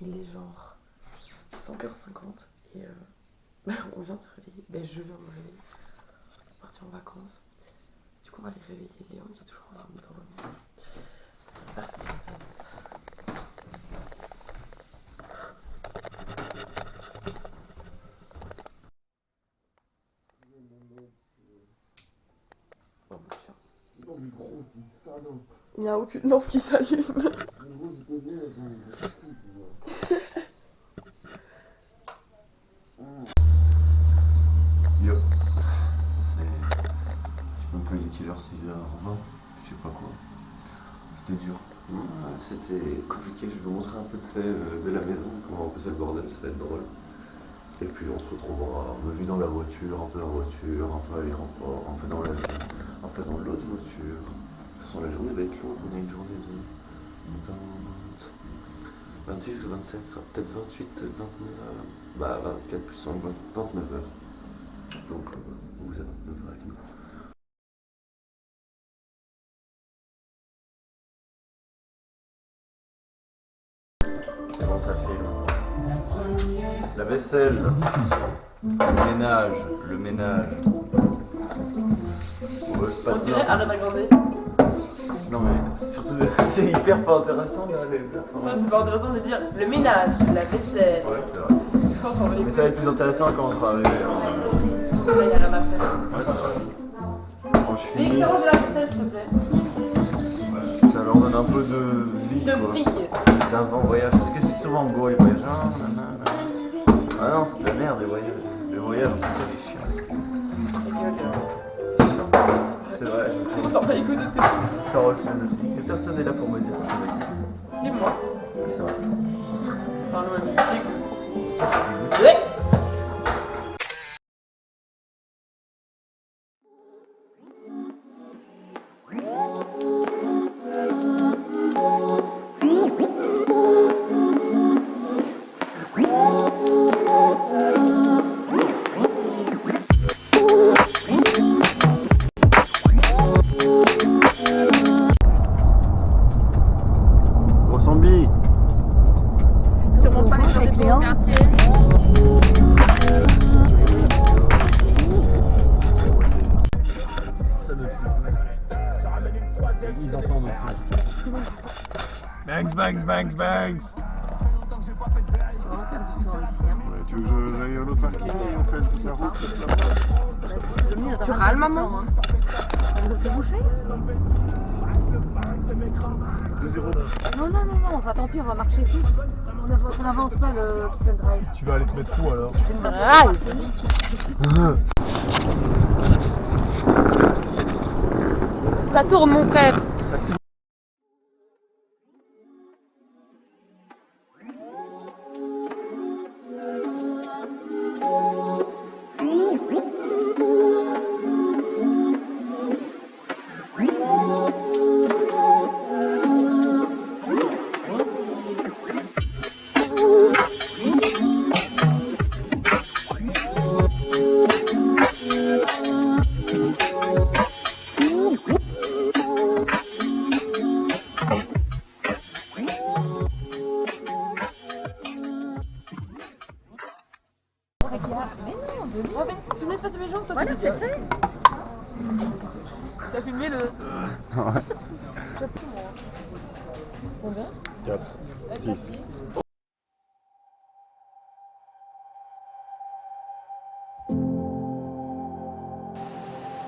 Il est genre 5h50 et on vient de se réveiller. Je viens de me réveiller. On est parti en vacances. Du coup, on va aller réveiller Léon qui est toujours en train de dormir. C'est parti en fait. Oh mon Dieu. Non mais gros, t'es salope. Il n'y a aucune lampe qui s'allume. Gros, je connais, Yo. Je me rappelle, il est 6h20, je sais pas quoi. C'était dur. C'était compliqué, je vais vous montrer un peu de la maison, comment un peu c'est le bordel, ça va être drôle. Et puis on se retrouvera, on me vit dans la voiture, un peu à l'aéroport, un peu dans l'autre voiture. De toute façon la journée va être longue, on a une journée de 26 ou 27, peut-être 28, 29, 24 plus 5, 29 heures. Donc vous avez 29 heures avec nous. C'est bon, ça filme. La vaisselle, le ménage. On dirait arrête d'aggrander. Non mais surtout c'est hyper pas intéressant là. Enfin, c'est pas intéressant de dire le ménage, la vaisselle. Ouais, c'est vrai. Mais ça va être plus intéressant quand on sera arrivé. Là, il y a rien à faire. Ouais, c'est vrai. Quand je Mais finis, ça range la vaisselle, s'il te plaît. ça leur donne un peu de vie. De quoi. vrille. D'avant-voyage. Parce que c'est souvent go les voyages. Ah non, c'est de la merde les voyages. Les voyages, on peut des chiens. C'est vrai. On s'en va écouter ce que tu dis. Parole philosophique. Mais personne n'est là pour me dire. C'est moi. Oui, c'est vrai. Enfin, Noël, j'écoute. Ouais. Rossambi. Sûrement pas les gens des beaux quartiers. Ça me ils entendent aussi. Bangs, bangs, bangs, bangs. Ouais, tu veux que j'aille à l'autre parking et on fait toute la route? Tu râles, maman? C'est bouché? 2-0. Non, enfin tant pis, on va marcher tous. Ça n'avance pas le Kiss and Drive. Tu vas aller te mettre où alors? Kiss and Drive. Ça tourne, mon frère. Tu me laisses passer mes jambes, toi? Voilà, c'est fait. T'as filmé le... Ouais. Combien? 4, 6.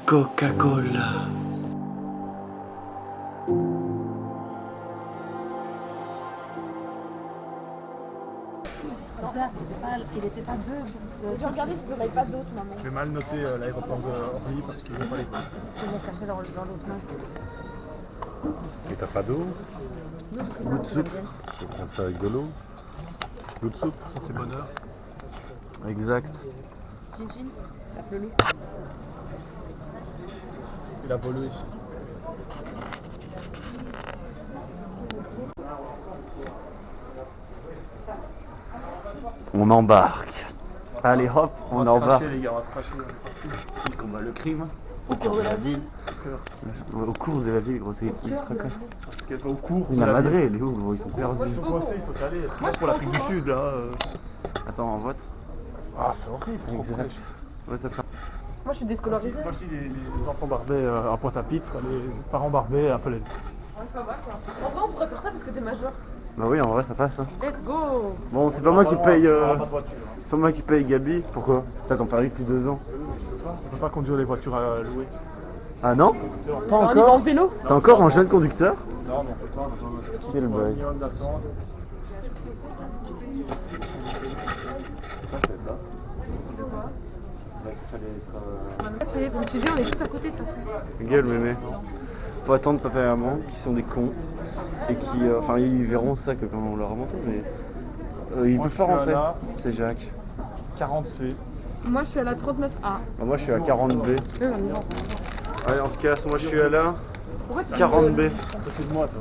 Coca-Cola. Ça, il était pas deux. J'ai regardé si on n'avait pas d'autres, maman. Je vais mal noter l'aéroport d'Orly parce qu'ils n'ont pas les postes. Parce que je l'ai caché dans l'autre main. Et t'as pas d'eau? Nous, j'ai pris ça, L'eau de c'est soupe? bien. Je vais prendre ça avec de l'eau. L'eau de soupe, santé bonheur. Exact. Chin chin, tape le loup. Et la voleuse. On embarque. Allez hop, on embarque. Les gars, on va se cracher. Il combat le crime. Au cœur de la ville. Au cours de la ville, gros, c'est ultra cash. Parce qu'elle va au cours. La Madrid, elle est où, gros? Ils sont perdus. Ils sont coincés, il faut aller. Moi, pour l'Afrique du Sud, là. Attends, en vote. Ah, c'est horrible. Trop Exact. fraîche. Ouais, ça fait. Moi je suis déscolarisée. Moi, je dis les enfants barbés à Pointe-à-Pitre, les parents barbés à Pelel. Ouais, c'est pas mal quoi. En vrai, on pourrait faire ça parce que t'es majeur. Bah oui, en vrai, ça passe. Hein. Let's go. Bon, c'est pas moi qui paye. Pas de voiture. C'est pas moi qui paye Gabi. Pourquoi? T'as ton permis depuis 2 ans. On peut pas conduire les voitures à louer. Ah non? Pas On y va en encore? vélo. T'es encore un jeune conducteur? Non, mais on peut pas. Quel Un bail. minimum d'attente. Ça, c'est là. Comme je te dis, on est tous à côté de toute façon. Gueule, mémé. Faut attendre papa et maman qui sont des cons et qui. Enfin, ils verront ça que quand on leur a monté, mais. Ils Moi, peuvent je pas suis à rentrer. la- C'est Jacques. 40C. Moi je suis à la 39A. Bah, moi, je suis à 40B. Allez, on se casse. Moi, je suis à la Pourquoi tu 40B. À côté de moi, toi.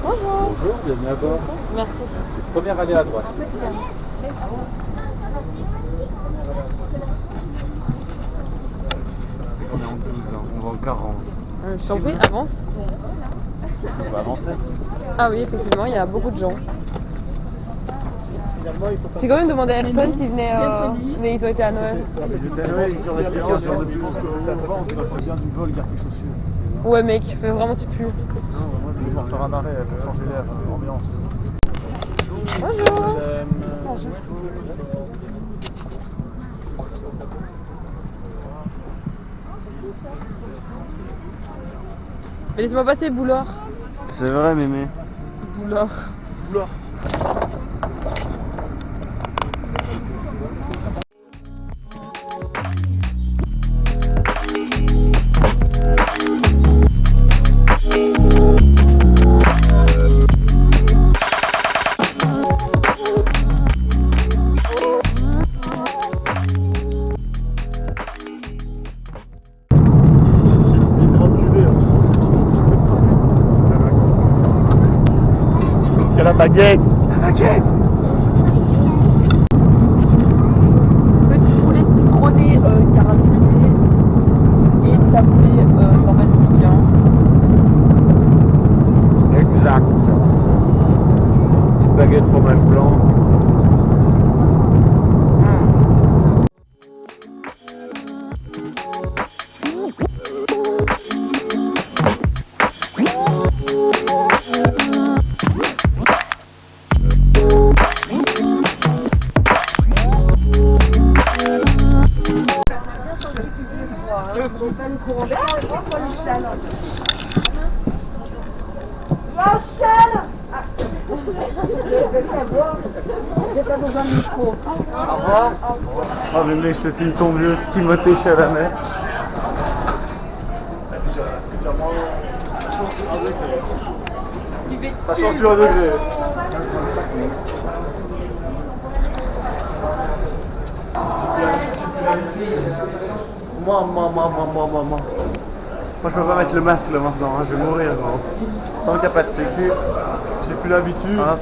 Bonjour, bienvenue à bord. Merci. Première allée à droite. On est en 12, hein. On va en 40. Je t'en prie, avance. On va avancer. Ah oui, effectivement, il y a beaucoup de gens. J'ai quand même demandé à Ayrton s'ils venaient, mais ils ont été à Noël. Ils sont restés 15 jours de plus. On vient du vol, garde tes chaussures. Ouais mec, mais vraiment tu pues. Non, moi, je vais devoir faire un arrêt pour changer l'air, l'ambiance. Bonjour. Mais laisse-moi passer, Boulard. C'est vrai, mémé. Boulard. Il y a la baguette. La baguette. Petit poulet citronné caramélisé et tapé 125 hein. Exact. Petite baguette fromage blanc. Oh mémé, je te filme ton vieux Timothée Chalamet. Ça change du 1 degré. Moi, je peux pas mettre le masque là maintenant, hein, je vais mourir gros. Tant qu'il n'y a pas de sécu. J'ai plus l'habitude. Hop.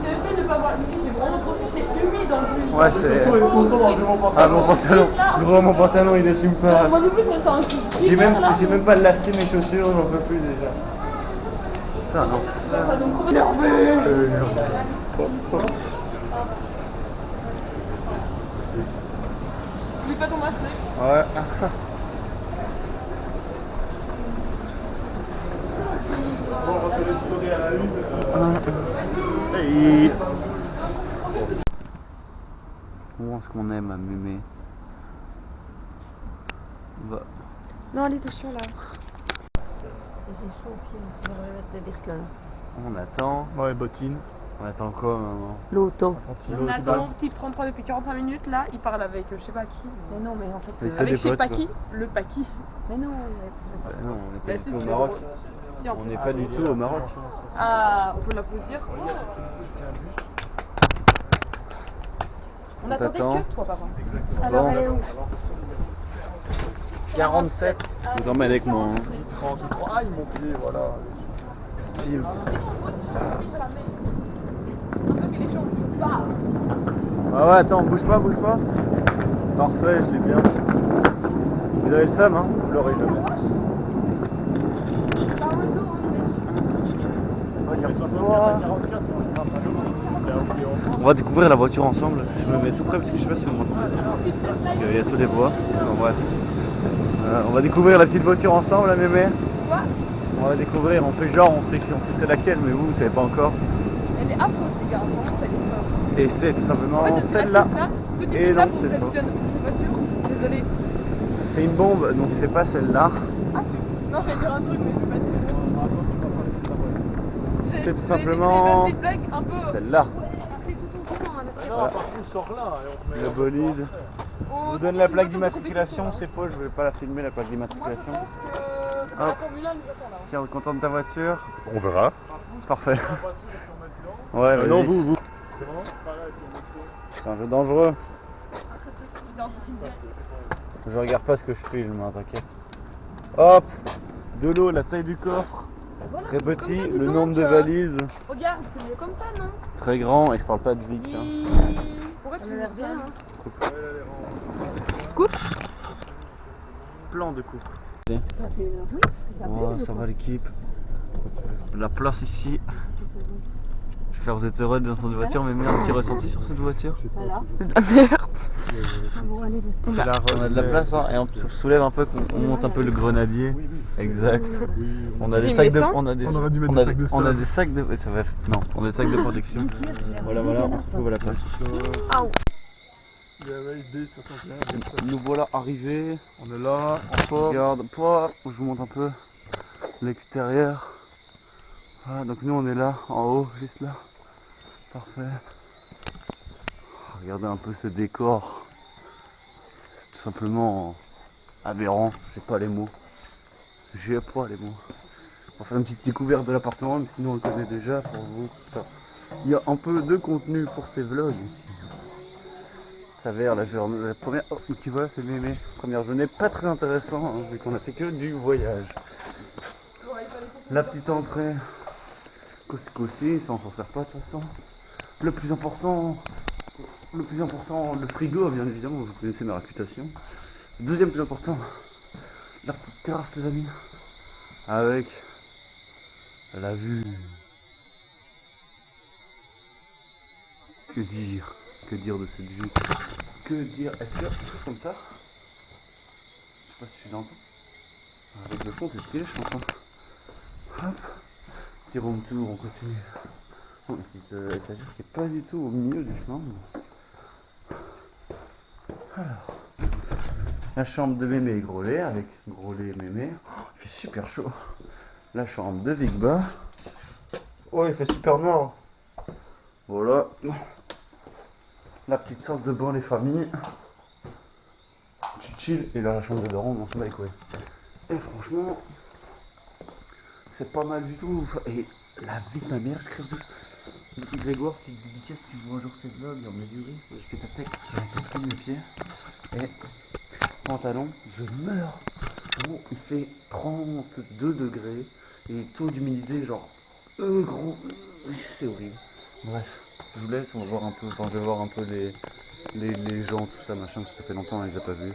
C'est le fait de ne pas avoir une musique, mais vraiment trop c'est humide en plus. Ouais, c'est. Surtout, être content d'enlever mon pantalon. Ah, mon pantalon. Gros, mon pantalon il assume pas. Moi non plus, je me sens un petit J'ai même pas lacé mes chaussures, j'en peux plus déjà. Ça, non. Ça donne trop Oublie pas ton masque, mec. Ouais. Bon, on va faire une story à la une. Hey. Où est-ce qu'on aime à mémé? Bah. Non, allez, attention là. J'ai chaud au pied, je devrais mettre des Birken. On attend. Ouais, bottines. On attend quoi maman? L'auto. On attend type 33 depuis 45 minutes là, il parle avec je sais pas qui. Mais non, mais en fait. Mais c'est Avec des je sais potes, pas quoi. qui, le Paki. Mais non, mais ça, Bah non, on n'est Bah pas si, du tout au c'est Maroc. drôle. Si, en On plus. n'est pas du tout au Maroc. Ah, on peut l'applaudir. On attendait t'attend. que toi, papa. Alors, Bon. elle est où 47. Vous emmènez avec moi. Hein. 33. Ah, ils m'ont plié, voilà. Field. Ah ouais, attends, bouge pas. Parfait, je l'ai bien. Vous avez le seum, hein? Vous l'aurez jamais. On va découvrir la voiture ensemble. Je me mets tout près parce que je sais pas si on m'entend. Il y a tous les bois. Enfin, bref. On va découvrir la petite voiture ensemble, la mémé. Quoi? On va découvrir, on fait genre, on sait c'est laquelle, mais vous savez pas encore. Elle est affreuse, les gars, vraiment, ça est pas. Et c'est tout simplement En fait, celle-là. Petite Et Tesla non, pour c'est vous habituer à notre petite voiture. Désolée. C'est une bombe, donc c'est pas celle-là. Ah, tu. Non, j'allais dire un truc, mais je vais pas dire. C'est tout J'allais simplement dire une petite blague un peu. celle-là. C'est tout doucement. Non, par contre, sort là et on te met. Le bolide. Oh, Je vous ça, donne c'est la une plaque voiture de d'immatriculation, compétition, c'est faux, je vais pas la filmer la plaque là. Moi, je d'immatriculation. pense que la Hop. Formule 1 nous attend là. Tiens, content de ta voiture? On verra. Parfait. Ouais, vas-y. Non, vous. C'est un jeu dangereux. C'est un jeu qui me plaît. Je regarde pas ce que je filme, hein, t'inquiète. Hop, de l'eau, la taille du coffre, Voilà, très comme petit, ça, dis le donc, nombre de valises, Regarde, c'est mieux comme ça, non? très grand, et je parle pas de Vic. Hein. Pourquoi tu Elle a me l'air dis bien. ça? Hein. Plan de coupe. 21h08, il a Oh, plu, ça ou va quoi? l'équipe. La place ici. J'espère que vous êtes heureux dans cette voiture, mais merde, qui est ressenti sur cette voiture? Voilà. C'est de la merde. Ah bon, allez, vas-y. C'est on a de la place, hein, et on soulève un peu, on monte un peu le grenadier. Exact. On a des sacs de, on a des, On aurait dû mettre on des a- sacs de on a sol. des sacs de, ça va, non, on a des sacs de protection. Voilà, on se trouve à la place. D61. Nous voilà arrivés. On est là, en forme. Regarde, je vous montre un peu l'extérieur. Voilà, donc nous on est là, en haut, juste là. Parfait. Regardez un peu ce décor. C'est tout simplement aberrant, j'ai pas les mots. J'ai pas les mots. On va faire une petite découverte de l'appartement, mais sinon on le connaît déjà pour vous. Ça. Il y a un peu de contenu pour ces vlogs. Ça s'avère la journée, la première. Oh, tu vois, c'est mémé. Première journée, pas très intéressant, hein, vu qu'on a fait que du voyage. La petite entrée. Cossi, ça on s'en sert pas de toute façon. Le plus important, le frigo, bien évidemment, vous connaissez ma réputation. Deuxième plus important, la petite terrasse les amis. Avec la vue. Que dire de cette vue? Que dire? Est-ce que comme ça? Je sais pas si je suis dans le fond. Avec le fond c'est stylé je pense. Hein. Hop. Petit room tour, on continue. Oh, une petite étagère qui est pas du tout au milieu du chemin. Alors. La chambre de mémé gros lait avec gros lait mémé. Oh, il fait super chaud. La chambre de Vigba. Oh il fait super noir. Voilà. La petite salle de bain les familles. Chill. Et là la chambre de Doran, on s'en bat les couilles. Et franchement, c'est pas mal du tout. Et la vie de ma mère, je crève de... Grégoire, petite dédicace, tu vois un jour ces vlogs, en mesuré. Je fais ta tête parce que j'ai un peu de mes pieds. Et pantalon, je meurs. Bon, il fait 32 degrés et taux d'humidité genre gros, c'est horrible. Bref, je vous laisse, on va voir un peu, enfin je vais voir un peu les gens, tout ça, machin, parce que ça fait longtemps, on les a pas vus.